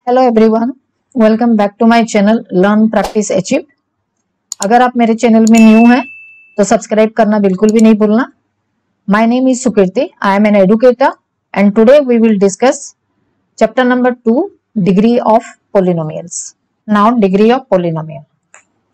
Hello everyone, welcome back to my channel learn practice achieve. अगर आप मेरे channel में न्यू हैं तो सब्सक्राइब करना बिल्कुल भी नहीं भूलना। My name is Sukirti, I am an educator and today we will discuss chapter number 2, degree of polynomials. Now degree of polynomial,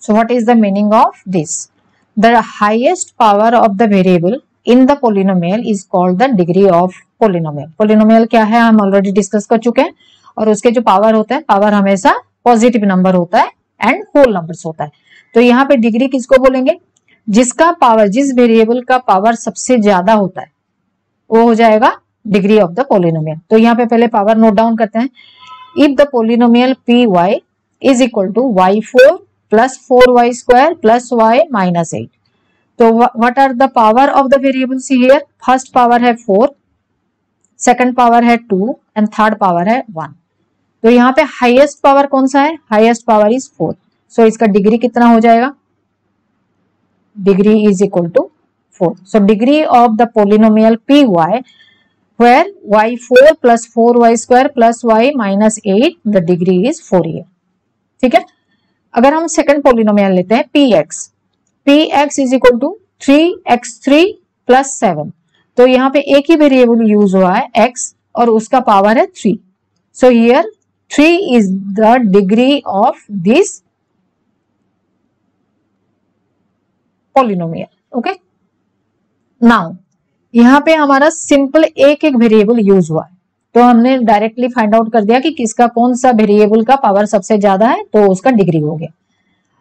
so what is the meaning of this? The highest power of the variable in the polynomial is called the degree of polynomial. Polynomial क्या है हम already discuss कर चुके हैं, और उसके जो power होता है, पावर हमेशा पॉजिटिव नंबर होता है एंड होल नंबर्स होता है। तो यहाँ पे डिग्री किसको बोलेंगे? जिसका पावर, जिस वेरिएबल का पावर सबसे ज्यादा होता है वो हो जाएगा डिग्री ऑफ द पोलिनोमियल। तो यहाँ पे पहले पावर नोट डाउन करते हैं। If the polynomial P Y is equal to y4 plus 4y² plus y minus 8, तो what are the power of the variables here? First power है 4, second power है 2 and third power है 1। तो यहाँ पे highest power कौन सा है? Highest power is 4। सो इसका डिग्री कितना हो जाएगा? Degree is equal to 4। So degree of the polynomial P y where y4 plus 4y² plus y minus 8, the degree is 4 here। ठीक है। अगर हम सेकंड पोलिनोमियल लेते हैं px is equal to 3x3 plus 7, तो यहाँ पे एक ही वेरिएबल यूज हुआ है x और उसका पावर है 3। So here 3 is the degree of this polynomial। okay, now यहाँ पे हमारा सिंपल एक वेरिएबल यूज हुआ है, तो हमने डायरेक्टली फाइंड आउट कर दिया कि किसका कौन सा वेरिएबल का पावर सबसे ज्यादा है, तो उसका डिग्री हो गया।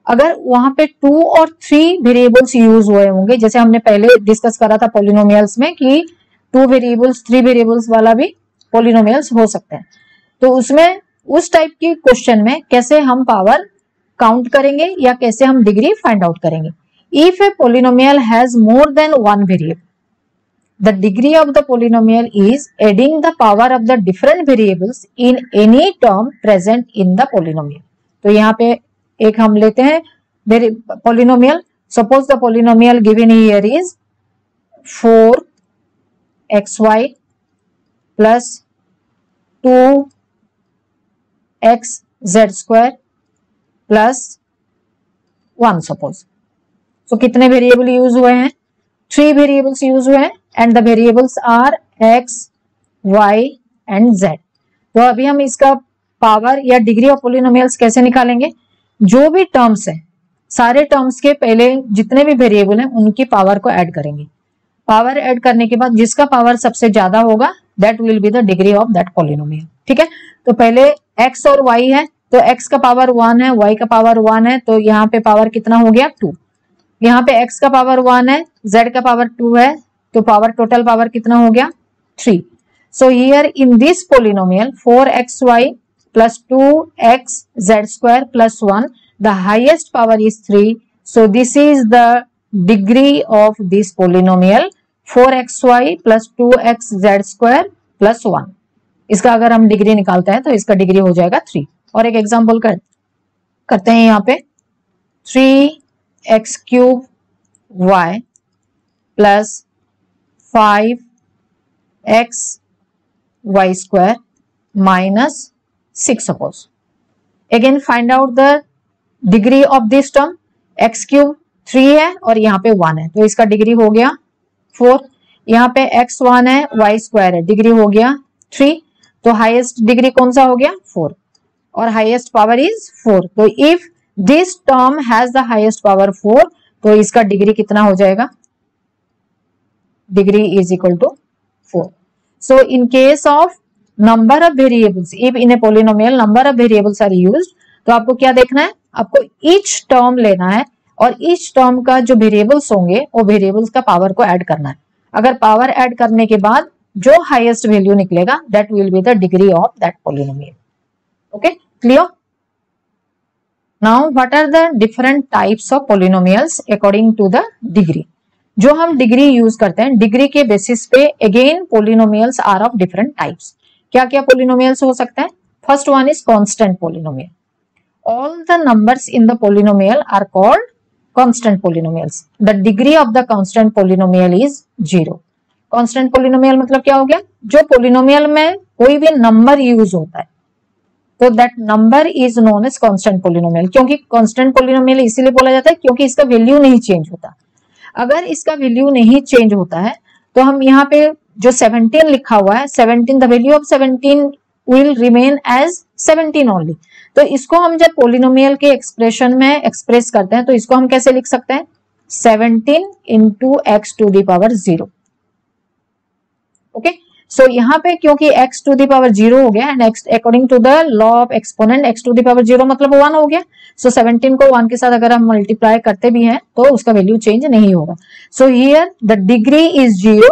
अगर वहां पे 2 और 3 वेरिएबल्स यूज हुए होंगे, जैसे हमने पहले डिस्कस करा था पोलिनोमियल्स में कि 2 वेरिएबल्स 3 वेरिएबल्स वाला भी पोलिनोमियल्स हो सकते हैं, तो उसमें उस टाइप की क्वेश्चन में कैसे हम पावर काउंट करेंगे या कैसे हम डिग्री फाइंड आउट करेंगे? If a polynomial has more than one variable, the degree of the polynomial is adding the power of the different variables in any term present in the polynomial. तो यहाँ पे एक हम लेते हैं polynomial. Suppose the polynomial given here is 4xy plus 2xz² plus 1 suppose. So कितने variable use हुए हैं? 3 वेरिएबल्स यूज हुए हैं and the variables are x, y and z। तो अभी हम इसका पावर या डिग्री ऑफ पोलिनोमियल्स कैसे निकालेंगे? जो भी टर्म्स है, सारे टर्म्स के पहले जितने भी वेरिएबल हैं उनकी पावर को ऐड करेंगे। पावर ऐड करने के बाद जिसका पावर सबसे ज्यादा होगा that will be the degree of that polynomial. ठीक है। तो पहले x और y है, तो x का पावर 1 है, y का पावर 1 है, तो यहाँ पे पावर कितना हो गया? 2। यहाँ पे x का पावर 1 है, z का पावर 2 है, तो पावर टोटल पावर कितना हो गया? 3। So here in this polynomial 4xy plus 2xz² plus 1, the highest power is 3, so this is the degree of this polynomial 4xy plus 2xz² plus 1। इसका अगर हम डिग्री निकालते हैं तो इसका डिग्री हो जाएगा 3। और एक एग्जांपल करते हैं यहाँ पे 3x³ plus 5xy² minus 6 suppose। Again find out the degree of this term। x³ 3 है और यहाँ पे 1 है, तो इसका डिग्री हो गया 4। यहाँ पे x1 है, y² है, डिग्री हो गया 3। तो हाईएस्ट डिग्री कौन सा हो गया? 4, और हाईएस्ट पावर इज 4। तो if this term has the highest power 4, तो इसका डिग्री कितना हो जाएगा? Degree is equal to 4। So in case of number of variables, if in a polynomial number of variables are used, तो आपको क्या देखना है? आपको each term लेना है और each term का जो variables होंगे वो variables का power को ऐड करना है। अगर power ऐड करने के बाद जो highest value निकलेगा that will be the degree of that polynomial। okay, clear? Now what are the different types of polynomials according to the degree? जो हम डिग्री यूज करते हैं, डिग्री के बेसिस पे again polynomials are of different types. क्या क्या polynomials हो सकते हैं? First one is constant polynomial. All the numbers in the polynomial are called constant polynomials. The degree of the constant polynomial is 0। Constant polynomial मतलब क्या हो गया? जो पोलिनोमियल में कोई भी नंबर यूज होता है तो that number is known as constant polynomial. क्योंकि कांस्टेंट पोलिनोमियल इसीलिए बोला जाता है क्योंकि इसका वैल्यू नहीं चेंज होता। अगर इसका वैल्यू नहीं चेंज होता है तो हम यहाँ पे जो 17 लिखा हुआ है, 17 the value of 17 will remain as 17 only. तो इसको हम जब पोलिनोमियल के एक्सप्रेशन में एक्सप्रेस करते हैं तो इसको हम कैसे लिख सकते हैं, 17 into x to the power 0। Okay, so यहाँ पे क्योंकि x टू द पावर 0 हो गया and x according to the law of exponent x to the power 0 मतलब 1 हो गया। सो 17 को 1 के साथ अगर हम मल्टीप्लाई करते भी हैं तो उसका वैल्यू चेंज नहीं होगा। So here the degree is 0।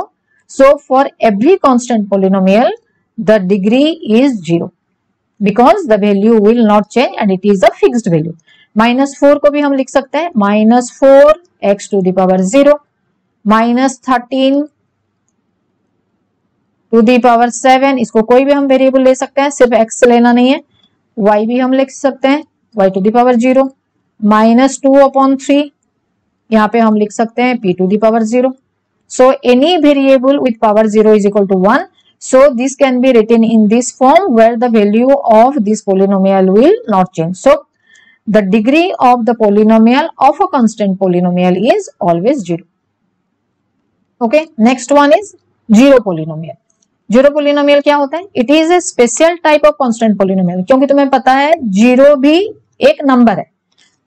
So for every constant polynomial the degree is 0 because the value will not change and it is a fixed value. -4 को भी हम लिख सकते हैं -4 x to the power 0 -13 to the power 7। इसको कोई भी हम वेरिएबल ले सकते हैं, सिर्फ x लेना नहीं है। y भी हम लिख सकते हैं y टू दी पावर 0 -2/3। यहाँ पे हम लिख सकते हैं p to the power 0। So any variable with power 0 is equal to 1। So this can be written in this form where the value of this polynomial will not change. So the degree of the polynomial of a constant polynomial is always 0। Okay, next one is zero polynomial. Zero polynomial क्या होता है, it is a special type of constant polynomial. क्योंकि तुम्हें पता है zero भी एक number है,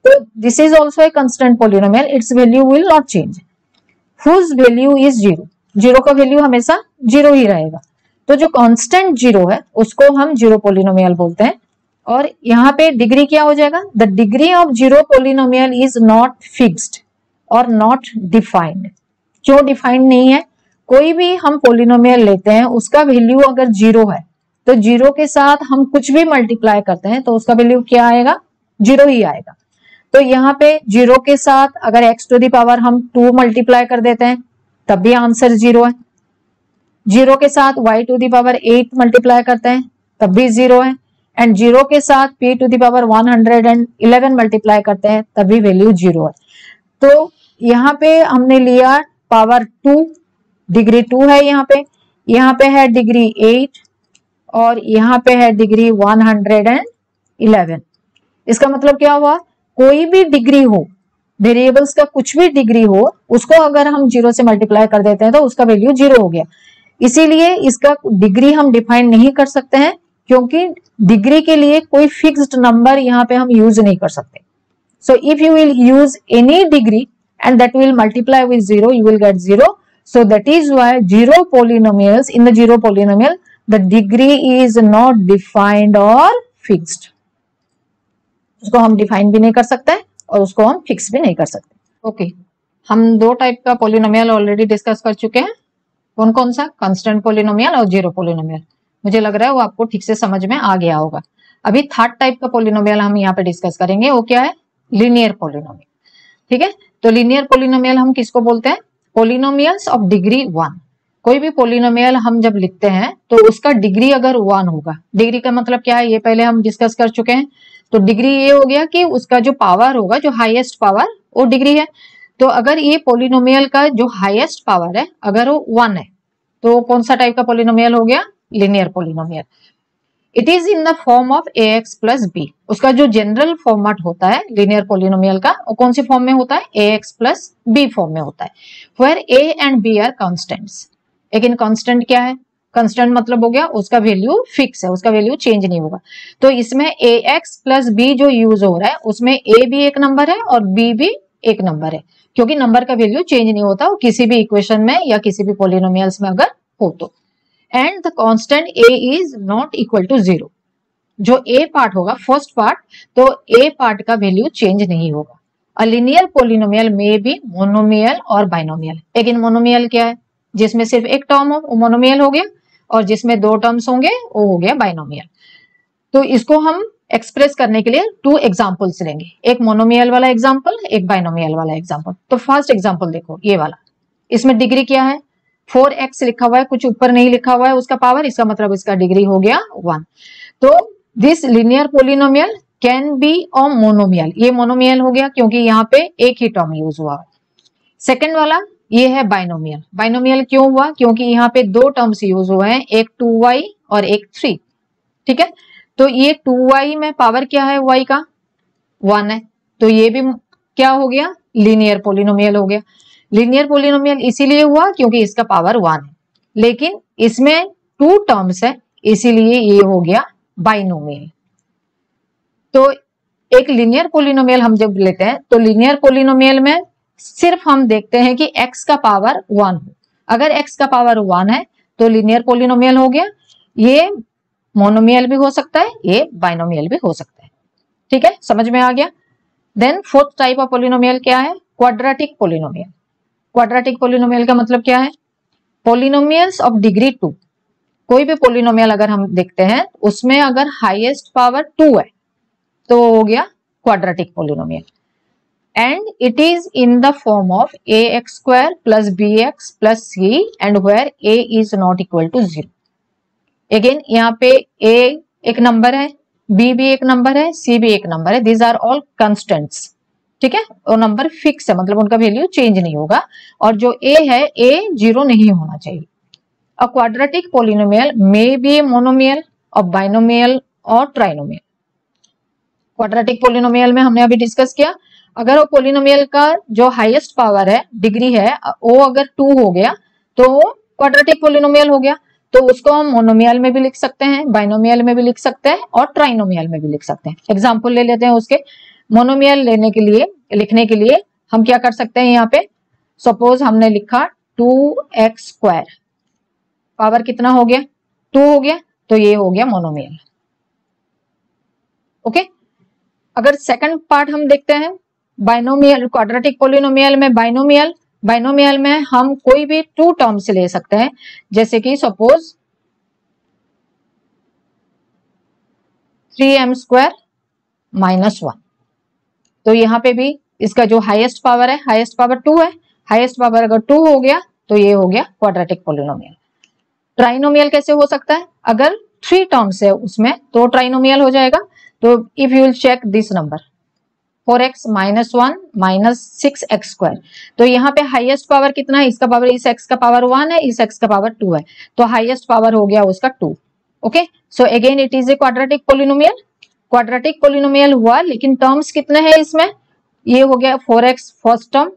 तो this is also a constant polynomial, its value will not change, whose value is 0। Zero का वैल्यू हमेशा 0 ही रहेगा। तो जो कांस्टेंट जीरो है उसको हम जीरो पोलिनोमियल बोलते हैं। और यहाँ पे डिग्री क्या हो जाएगा, the degree of zero polynomial is not fixed और नॉट डिफाइंड। क्यों डिफाइंड नहीं है, कोई भी हम पोलिनोमियल लेते हैं उसका वैल्यू अगर 0 है तो 0 के साथ हम कुछ भी मल्टीप्लाई करते हैं तो उसका वैल्यू क्या आएगा, 0 ही आएगा। तो यहाँ पे 0 के साथ अगर x टू दी पावर हम 2 मल्टीप्लाई कर देते हैं तब भी आंसर 0 है। 0 के साथ y to the power 8 multiply करते हैं तब भी 0 है। एंड 0 के साथ p to the power 111 multiply करते हैं तब भी वैल्यू 0 है। तो यहाँ पे हमने लिया पावर 2, डिग्री 2 है यहाँ पे है डिग्री 8 और यहाँ पे है डिग्री 111। इसका मतलब क्या हुआ, कोई भी डिग्री हो, वेरिएबल्स का कुछ भी डिग्री हो, उसको अगर हम 0 से मल्टीप्लाई कर देते हैं तो उसका वैल्यू 0 हो गया। इसीलिए इसका डिग्री हम डिफाइन नहीं कर सकते हैं क्योंकि डिग्री के लिए कोई फिक्स्ड नंबर यहाँ पे हम यूज नहीं कर सकते। So if you will use any degree and that will multiply with 0, you will get 0. So that is why zero polynomials, in the zero polynomial the degree is not defined or fixed. उसको हम define भी नहीं कर सकते और उसको हम fix भी नहीं कर सकते। ओके, हम 2 टाइप का पोलिनोमियल ऑलरेडी डिस्कस कर चुके हैं। कौन कौन सा, कांस्टेंट पोलिनोमियल और जीरो पोलिनोमियल। मुझे लग रहा है वो आपको ठीक से समझ में आ गया होगा। अभी थर्ड टाइप का पोलिनोमियल हम यहाँ पे डिस्कस करेंगे, वो क्या है, लीनियर पोलिनोमियल। ठीक है, तो लीनियर पोलिनोमियल हम किसको बोलते हैं, पोलिनोमियल्स ऑफ डिग्री 1। कोई भी पोलिनोमियल हम जब लिखते हैं तो उसका डिग्री अगर 1 होगा, डिग्री का मतलब क्या है ये पहले हम डिस्कस कर चुके हैं। तो डिग्री ये हो गया कि उसका जो पावर होगा, जो हाईएस्ट पावर, वो डिग्री है। तो अगर ये पोलिनोमियल का जो हाईएस्ट पावर है अगर वो 1 है तो कौन सा टाइप का पोलिनोमियल हो गया, linear polynomial. It is in the form of ax plus b. उसका जो जनरल फॉर्मेट होता है लीनियर पोलिनोमियल का, वो कौन सी फॉर्म में होता है, ax प्लस बी फॉर्म में होता है, where a and b are constants. लेकिन कांस्टेंट क्या है, कांस्टेंट मतलब हो गया उसका वैल्यू फिक्स है, उसका वैल्यू चेंज नहीं होगा। तो इसमें ax प्लस b जो यूज हो रहा है उसमें a भी एक नंबर है और b भी एक नंबर है, क्योंकि नंबर का वैल्यू चेंज नहीं होता वो किसी भी इक्वेशन में या किसी भी पोलिनोमियल्स में अगर हो तो। And the constant a is not equal to 0। जो a पार्ट होगा, फर्स्ट पार्ट, तो a पार्ट का वैल्यू चेंज नहीं होगा। अ लीनियर पोलिनोमियल में भी मोनोमियल और बाइनोमियल। लेकिन मोनोमियल क्या है, जिसमें सिर्फ एक टर्म हो वो मोनोमियल हो गया, और जिसमें 2 टर्म्स होंगे वो हो गया बाइनोमियल। तो इसको हम एक्सप्रेस करने के लिए 2 एग्जाम्पल्स लेंगे, एक मोनोमियल वाला एग्जाम्पल, एक बाइनोमियल वाला एग्जाम्पल। तो फर्स्ट एग्जाम्पल देखो ये वाला, इसमें डिग्री क्या है, 4x लिखा हुआ है, कुछ ऊपर नहीं लिखा हुआ है उसका पावर, इसका मतलब इसका डिग्री हो गया 1। तो this linear polynomial can be a monomial. ये मोनोमियल हो गया क्योंकि यहाँ पे एक ही टर्म यूज हुआ है। सेकंड वाला ये है बाइनोमियल। बाइनोमियल क्यों हुआ, क्योंकि यहाँ पे 2 टर्म्स यूज हुए हैं, एक 2y और एक 3। ठीक है, तो ये 2y में पावर क्या है y का 1 है, तो ये भी क्या हो गया लीनियर पोलिनोमियल हो गया। लीनियर पोलिनोमियल इसीलिए हुआ क्योंकि इसका पावर 1 है, लेकिन इसमें 2 टर्म्स है इसीलिए ये हो गया बाइनोमियल। तो एक लीनियर पोलिनोमियल हम जब लेते हैं तो लीनियर पोलिनोमियल में सिर्फ हम देखते हैं कि x का पावर 1 हो। अगर x का पावर 1 है तो लीनियर पोलिनोमियल हो गया। ये मोनोमियल भी हो सकता है, ये बाइनोमियल भी हो सकता है। ठीक है, समझ में आ गया। Then fourth type of polynomial क्या है, क्वाड्रेटिक पोलिनोमियल। क्वाड्रेटिक पोलिनोमियल का मतलब क्या है, पोलिनोमियल्स ऑफ डिग्री 2। कोई भी पोलिनोमियल अगर हम देखते हैं उसमें अगर हाईएस्ट पावर 2 है तो हो गया quadratic polynomial, and it is in the form of ax square plus bx plus c and where a is not equal to 0। Again यहाँ पे a एक नंबर है, b भी एक नंबर है, c भी एक नंबर है, दीज आर ऑल कंस्टेंट्स। ठीक है, और नंबर फिक्स है, मतलब उनका वैल्यू चेंज नहीं होगा, और जो a है a 0 नहीं होना चाहिए। A quadratic polynomial may be monomial और बाइनोमियल और ट्राइनोमियल। क्वाड्रेटिक पोलिनोमियल में हमने अभी डिस्कस किया, अगर वो पोलिनोमियल का जो हाईएस्ट पावर है डिग्री है वो अगर 2 हो गया तो क्वाड्रेटिक पोलिनोमियल हो गया। तो उसको हम मोनोमियल में भी लिख सकते हैं, बाइनोमियल में भी लिख सकते हैं और ट्राइनोमियल में भी लिख सकते हैं। एग्जाम्पल ले लेते हैं उसके। मोनोमियल लेने के लिए, लिखने के लिए हम क्या कर सकते हैं, यहाँ पे सपोज हमने लिखा 2x स्क्वायर, पावर कितना हो गया 2 हो गया, तो ये हो गया मोनोमियल। ओके, अगर सेकंड पार्ट हम देखते हैं बाइनोमियल, क्वाड्रेटिक पोलिनोमियल में बाइनोमियल में हम कोई भी 2 टर्म्स ले सकते हैं, जैसे कि सपोज 3m स्क्वायर माइनस 1। तो यहाँ पे भी इसका जो हाईएस्ट पावर है, हाईएस्ट पावर 2 है, हाईएस्ट पावर अगर 2 हो गया तो ये हो गया क्वाड्रेटिक पोलिनोमियल। ट्राइनोमियल कैसे हो सकता है, अगर 3 टर्म्स है उसमें तो ट्राइनोमियल हो जाएगा। तो if you will check this number 4x minus 1 minus 6x square, तो यहाँ पे हाईएस्ट पावर कितना है, इसका पावर, इस x का पावर 1 है, इस x का पावर 2 है, तो हाईएस्ट पावर हो गया उसका 2। Okay, so again it is a quadratic polynomial. Quadratic polynomial हुआ, लेकिन टर्म्स कितने हैं इसमें, ये हो गया 4x first term,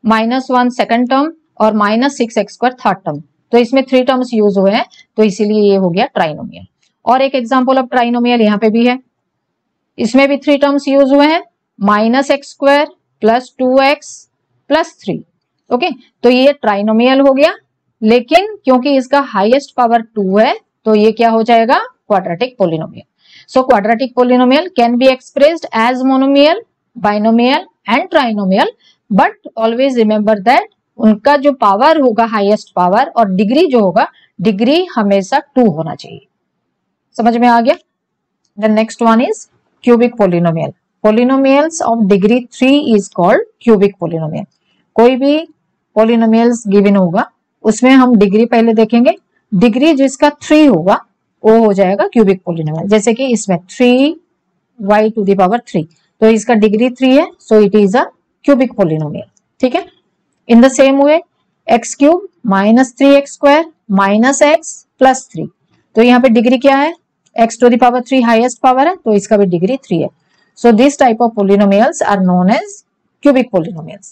minus 1 second term और minus 6x square third term. तो इसमें 3 टर्म्स यूज हुए हैं, तो इसीलिए ये हो गया ट्राइनोमियल। और एक एग्जाम्पल ऑफ ट्राइनोमियल यहाँ पे भी है, इसमें भी 3 टर्म्स यूज हुए हैं, minus x square plus 2x plus 3। Okay, तो ये ट्राइनोमियल हो गया, लेकिन क्योंकि इसका हाईएस्ट पावर 2 है तो ये क्या हो जाएगा quadratic polynomial. So quadratic polynomial can be expressed as monomial, binomial and trinomial, but always remember that उनका जो पावर होगा हाईएस्ट पावर और डिग्री जो होगा, डिग्री हमेशा 2 होना चाहिए। समझ में आ गया। The next one is cubic polynomial. Polynomials of degree 3 is called cubic polynomial. कोई भी पोलिनोमियल्स गिवन होगा उसमें हम डिग्री पहले देखेंगे, डिग्री जिसका 3 होगा वो हो जाएगा क्यूबिक पोलिनोमियल। जैसे कि इसमें 3y टू द पावर 3, तो इसका डिग्री 3 है, so it is a cubic polynomial. ठीक है, in the same way x cube minus 3x square minus x plus 3, तो यहाँ पे डिग्री क्या है, x to the power 3 highest power है, तो इसका भी डिग्री 3 है। So this type of polynomials are known as cubic polynomials.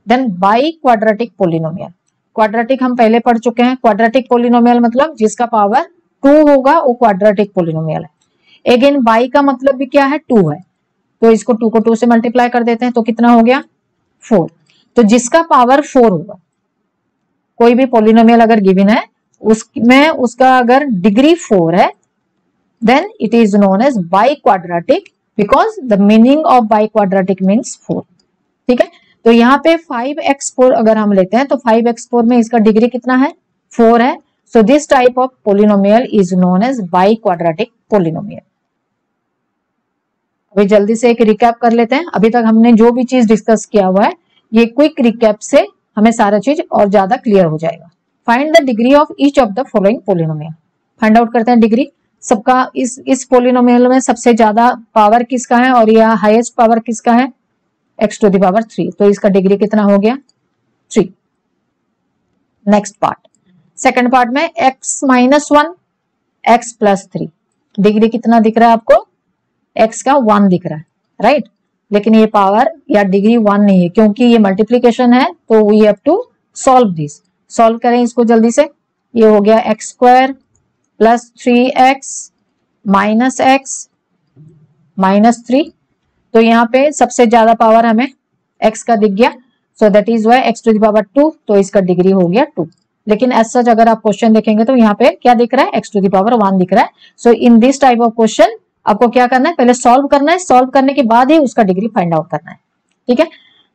Then biquadratic polynomial. Quadratic हम पहले पढ़ चुके हैं। Quadratic polynomial मतलब जिसका पावर 2 होगा वो quadratic polynomial है। Again bi का मतलब भी क्या है, 2 है, तो इसको 2 को 2 से मल्टीप्लाई कर देते हैं तो कितना हो गया 4। तो जिसका पावर 4 होगा, कोई भी पोलिनोमियल अगर गिवन है उसमें उसका अगर डिग्री 4 है, then it is known as biquadratic, because the meaning of biquadratic means 4। ठीक है, तो यहाँ पे 5x4 अगर हम लेते हैं तो 5x4 में इसका डिग्री कितना है 4 है। So this type of polynomial is known as biquadratic polynomial. अभी जल्दी से एक रिकैप कर लेते हैं। अभी तक हमने जो भी चीज डिस्कस किया हुआ है, ये क्विक रिकैप से हमें सारा चीज और ज्यादा क्लियर हो जाएगा। Find the degree of each of the following polynomial. Find out करते हैं डिग्री सबका। इस पोलिनोमियल में सबसे ज्यादा पावर किसका है और यह हाईएस्ट पावर किसका है, x टू द पावर 3, तो इसका डिग्री कितना हो गया 3। नेक्स्ट पार्ट, सेकंड पार्ट में x minus 1 x plus 3, degree कितना दिख रहा है आपको, x का 1 दिख रहा है, राइट। लेकिन ये पावर या डिग्री 1 नहीं है, क्योंकि ये मल्टीप्लीकेशन है, तो we have to solve this. Solve करें इसको जल्दी से। ये हो गया x square plus 3x minus x minus 3। तो यहाँ पे सबसे ज्यादा पावर हमें x का दिख गया, so that is y x to the power 2, तो इसका डिग्री हो गया 2। लेकिन एज सच अगर आप क्वेश्चन देखेंगे तो यहाँ पे क्या दिख रहा है, x टू द पावर 1 दिख रहा है। So in this type of question आपको क्या करना है, पहले सॉल्व करना है, सॉल्व करने के बाद ही उसका डिग्री फाइंड आउट करना है, ठीक है।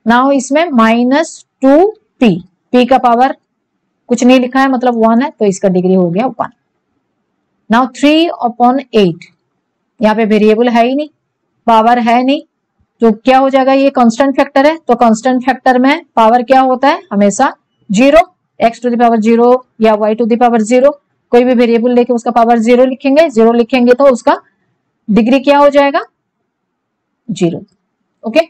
नाउ इसमें -2p, p का पावर कुछ नहीं लिखा है, मतलब 1 है, तो इसका डिग्री हो गया 1। नाउ 3/8, यहाँ पे वेरिएबल है ही नहीं, पावर है नहीं, तो क्या हो जाएगा, ये कांस्टेंट फैक्टर है, तो कांस्टेंट फैक्टर में पावर क्या होता है हमेशा 0, x टू द पावर 0 या y टू द पावर 0, कोई भी वेरिएबल लेके उसका पावर 0 लिखेंगे, 0 लिखेंगे तो उसका डिग्री क्या हो जाएगा 0। Okay,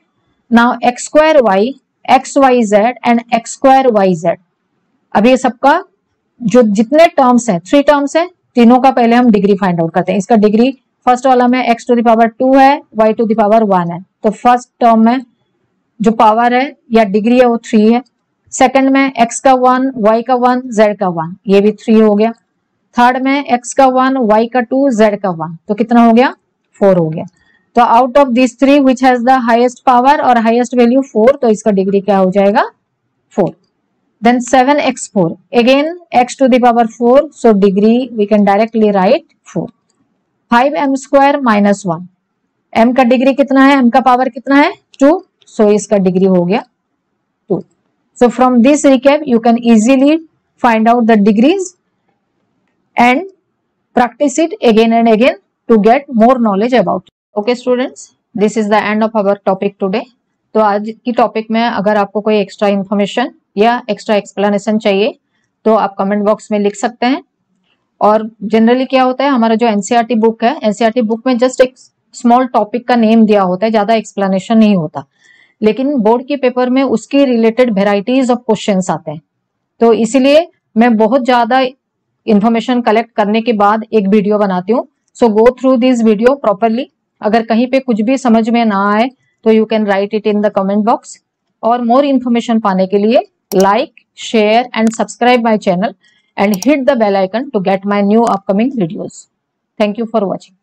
now x square y, x y z and x square y z, अब ये सबका जो जितने टर्म्स है, 3 टर्म्स है, तीनों का पहले हम डिग्री फाइंड आउट करते हैं। इसका डिग्री फर्स्ट वाला में x टू द पावर 2 है, y टू द पावर 1 है, तो फर्स्ट टर्म में जो पावर है या डिग्री है वो 3 है। सेकंड में x का 1, y का 1, z का 1, ये भी 3 हो गया। थर्ड में x का 1, y का 2, z का 1, तो कितना हो गया 4 हो गया। तो out of this 3 which has the highest power और हाईएस्ट वैल्यू 4, तो इसका डिग्री क्या हो जाएगा 4। Then 7x4, again x to the power 4, so degree we can directly write 4। 5m square minus 1, m का डिग्री कितना है, m का पावर कितना है 2, so इसका डिग्री हो गया 2। So from this recap you can easily find out the degrees and practice it again and again to get more knowledge about it. Okay students, this is the end of our topic today। तो आज की topic में अगर आपको कोई extra information या extra explanation चाहिए तो आप कमेंट बॉक्स में लिख सकते हैं। और जनरली क्या होता है, हमारा जो एनसीईआरटी बुक है, एनसीईआरटी बुक में जस्ट एक स्मॉल टॉपिक का नेम दिया होता है, ज्यादा एक्सप्लेनेशन नहीं होता, लेकिन बोर्ड के पेपर में उसकी रिलेटेड वेराइटीज ऑफ क्वेश्चंस आते हैं। तो इसीलिए मैं बहुत ज्यादा इंफॉर्मेशन कलेक्ट करने के बाद एक वीडियो बनाती हूँ। So go through this video properly. अगर कहीं पे कुछ भी समझ में ना आए तो you can write it in the comment box. और मोर इन्फॉर्मेशन पाने के लिए like, share and subscribe my channel and hit the bell icon to get my new upcoming videos. Thank you for watching.